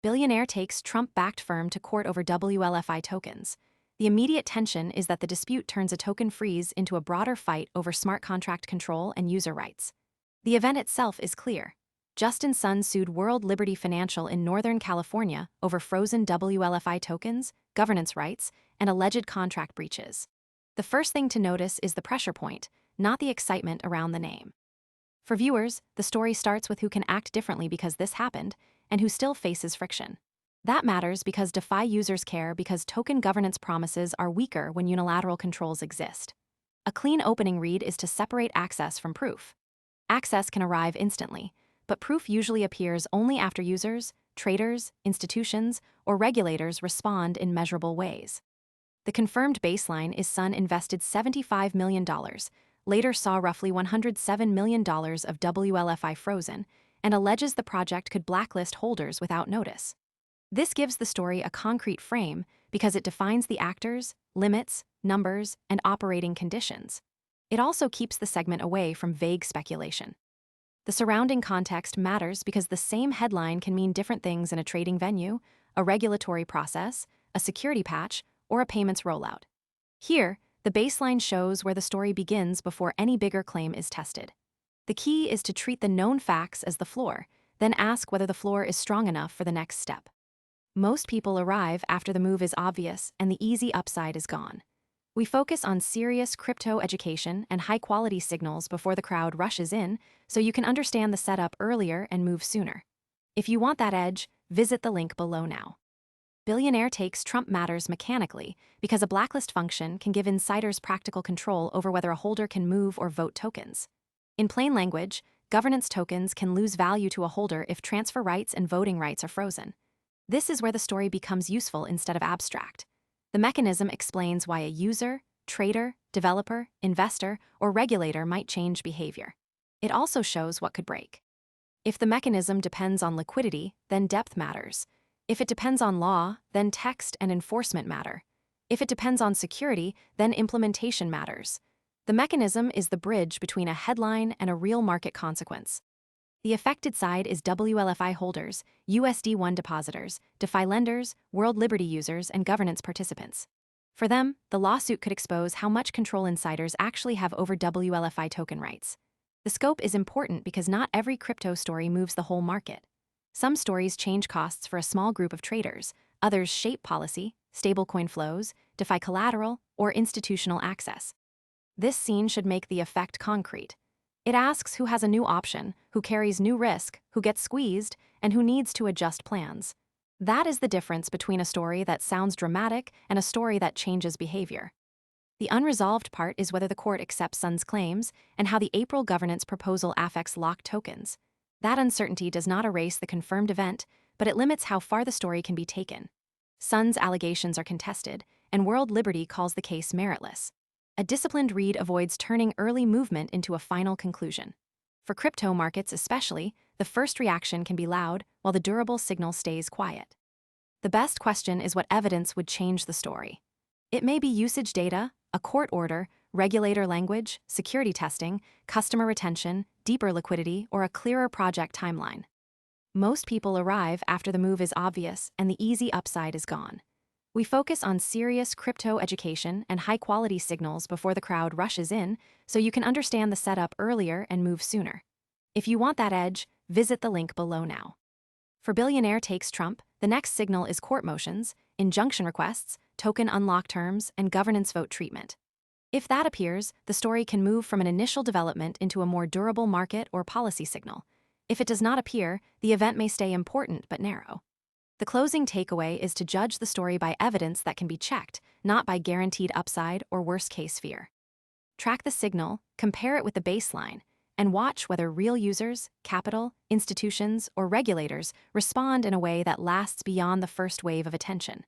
Billionaire takes Trump-backed firm to court over WLFI tokens. The immediate tension is that the dispute turns a token freeze into a broader fight over smart contract control and user rights. The event itself is clear. Justin Sun sued World Liberty Financial in Northern California over frozen WLFI tokens, governance rights, and alleged contract breaches. The first thing to notice is the pressure point, not the excitement around the name. For viewers, the story starts with who can act differently because this happened, and who still faces friction. That matters because DeFi users care because token governance promises are weaker when unilateral controls exist. A clean opening read is to separate access from proof. Access can arrive instantly, but proof usually appears only after users, traders, institutions, or regulators respond in measurable ways. The confirmed baseline is Sun invested $75 million, later saw roughly $107 million of WLFI frozen, and alleges the project could blacklist holders without notice. This gives the story a concrete frame because it defines the actors, limits, numbers, and operating conditions. It also keeps the segment away from vague speculation. The surrounding context matters because the same headline can mean different things in a trading venue, a regulatory process, a security patch, or a payments rollout. Here, the baseline shows where the story begins before any bigger claim is tested. The key is to treat the known facts as the floor, then ask whether the floor is strong enough for the next step. Most people arrive after the move is obvious and the easy upside is gone. We focus on serious crypto education and high-quality signals before the crowd rushes in, so you can understand the setup earlier and move sooner. If you want that edge, visit the link below now. Billionaire takes Trump matters mechanically because a blacklist function can give insiders practical control over whether a holder can move or vote tokens. In plain language, governance tokens can lose value to a holder if transfer rights and voting rights are frozen. This is where the story becomes useful instead of abstract. The mechanism explains why a user, trader, developer, investor, or regulator might change behavior. It also shows what could break. If the mechanism depends on liquidity, then depth matters. If it depends on law, then text and enforcement matter. If it depends on security, then implementation matters. The mechanism is the bridge between a headline and a real market consequence. The affected side is WLFI holders, USD1 depositors, DeFi lenders, World Liberty users, and governance participants. For them, the lawsuit could expose how much control insiders actually have over WLFI token rights. The scope is important because not every crypto story moves the whole market. Some stories change costs for a small group of traders, others shape policy, stablecoin flows, DeFi collateral, or institutional access. This scene should make the effect concrete. It asks who has a new option, who carries new risk, who gets squeezed, and who needs to adjust plans. That is the difference between a story that sounds dramatic and a story that changes behavior. The unresolved part is whether the court accepts Sun's claims and how the April governance proposal affects locked tokens. That uncertainty does not erase the confirmed event, but it limits how far the story can be taken. Sun's allegations are contested, and World Liberty calls the case meritless. A disciplined read avoids turning early movement into a final conclusion. For crypto markets especially, the first reaction can be loud, while the durable signal stays quiet. The best question is what evidence would change the story. It may be usage data, a court order, regulator language, security testing, customer retention, deeper liquidity, or a clearer project timeline. Most people arrive after the move is obvious and the easy upside is gone. We focus on serious crypto education and high-quality signals before the crowd rushes in, so you can understand the setup earlier and move sooner. If you want that edge, visit the link below now. For Billionaire takes Trump, the next signal is court motions, injunction requests, token unlock terms, and governance vote treatment. If that appears, the story can move from an initial development into a more durable market or policy signal. If it does not appear, the event may stay important but narrow. The closing takeaway is to judge the story by evidence that can be checked, not by guaranteed upside or worst-case fear. Track the signal, compare it with the baseline, and watch whether real users, capital, institutions, or regulators respond in a way that lasts beyond the first wave of attention.